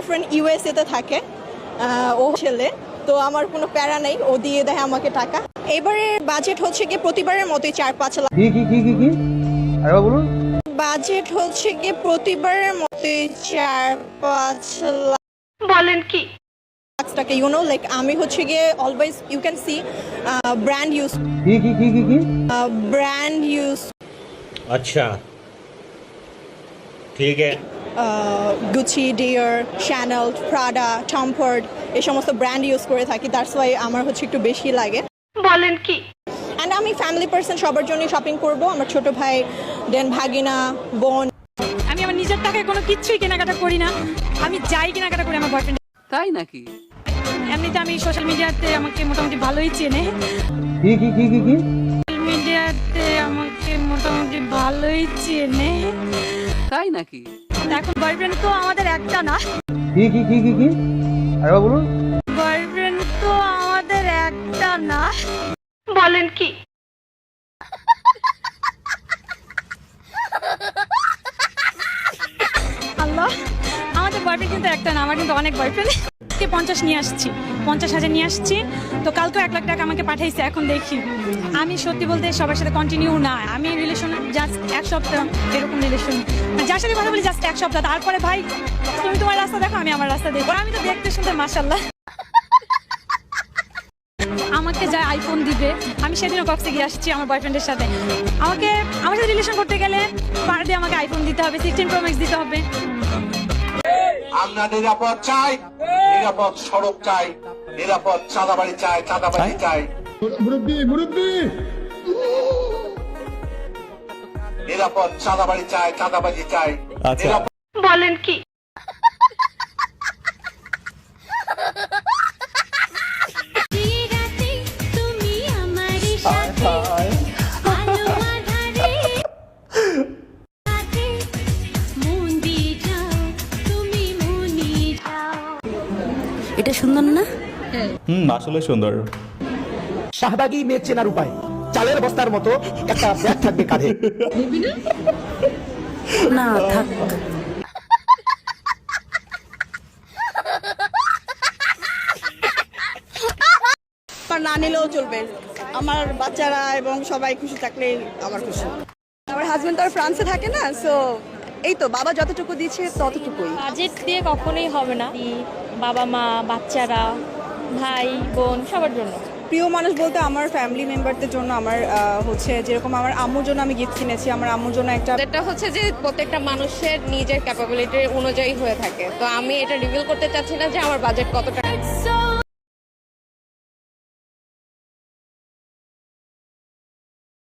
Boyfriend USA তে থাকে, ও ছেলে, তো আমার কোনো প্যারা নেই, ও দিয়ে দেয় আমাকে টাকা। এবারে বাজেট হচ্ছে গিয়ে প্রতিবারের মতোই 4-5 লাখ। কি আরে বলুন। বাজেট হচ্ছে গিয়ে প্রতিবারের মতোই 4-5 লাখ। বলেন কি? টাকা, লাইক আমি হচ্ছে গিয়ে always you can see brand use, কি ব্র্যান্ড ইউজ, अच्छा ठीक है। Gucci, Dior, Chanel, Prada, Tom Ford, এই সমস্ত ব্র্যান্ড ইউজ করে থাকি। দ্যাটস ওয়াই আমার হচ্ছে একটু বেশি লাগে। বলেন কি? অ্যান্ড আমি ফ্যামিলি পার্সন, সবার জন্য শপিং করব। আমার ছোট ভাই, দেন ভাগিনা, বোন। আমি আমার নিজের টাকায় কোনো কিছুই কেনাকাটা করি না, আমি যাই কেনাকাটা করি আমার বয়ফ্রেন্ড। তাই নাকি? এমনিতে আমি সোশ্যাল মিডিয়াতে আমাকে মোটামুটি ভালোই চেনে, কি সোশ্যাল মিডিয়াতে আমাকে মোটামুটি ভালোই চেনে। তাই নাকি? এখন বয়ফ্রেন্ড তো আমাদের একটা না, কি আরে বলুন। বয়ফ্রেন্ড তো আমাদের একটা না। বলেন কি? আল্লাহ, আমাদের বয়ফ্রেন্ড কিন্তু একটা না, আমার কিন্তু অনেক বয়ফ্রেন্ড। 50 নিয়ে আসছি, 50,000 নিয়ে আসছি, তো কালকে 1 লাখ টাকা আমাকে পাঠাইছে। এখন দেখি, আমি সত্যি বলতে সবার সাথে কন্টিনিউ না, আমি রিলেশন জাস্ট 1 সপ্তাহ এরকম রিলেশন, যার সাথে কথা বলি জাস্ট 1 সপ্তাহ। তারপরে ভাই তুমি তোমার রাস্তা দেখো, আমি আমার রাস্তা দেখবো। আমি তো দেখতে শুনতে মাশাআল্লাহ। আমাকে যা আইফোন দিবে, আমি সেদিনও কক্সে গিয়ে আসছি আমার বয়ফ্রেন্ডের সাথে, আমার সাথে রিলেশন করতে গেলে পার ডে আমাকে আইফোন দিতে হবে, 16 প্রো ম্যাক্স দিতে হবে। আমরা নিরাপদ চাই, নিরাপদ সড়ক চাই, নিরাপদ চাঁদাবাড়ি চাই, চাঁদাবাড়ি চাই, নিরাপদ চাঁদাবাড়ি চাই, চাঁদাবাজি চাই। বলেন কি? এটা সুন্দর না? আসলে সুন্দর। শাহবাগী মেয়ে চেনার উপায়, চালের বস্তার মতো একটা ব্যাগ থাকবে কাঁধে। না থাক। আমার না নিলেও চলবে, আমার বাচ্চারা এবং সবাই খুশি থাকলেই আমার খুশি। আমার হাজবেন্ড তো আর ফ্রান্সে থাকে না, সো এই তো বাবা যতটুকু দিচ্ছে ততটুকুই। বাজেট দিয়ে কখনোই হবে না, বাবা মা, বাচ্চারা, ভাই বোন, সবার জন্য। প্রিয় মানুষ বলতে আমার ফ্যামিলি মেম্বারদের জন্য, আমার হচ্ছে যেরকম আমার আম্মুর জন্য আমি গিফট কিনেছি, আমার আম্মুর জন্য একটা। এটা হচ্ছে যে প্রত্যেকটা মানুষের নিজের ক্যাপাবিলিটি অনুযায়ী হয়ে থাকে, তো আমি এটা রিভিল করতে চাচ্ছি না যে আমার বাজেট কত টাকা।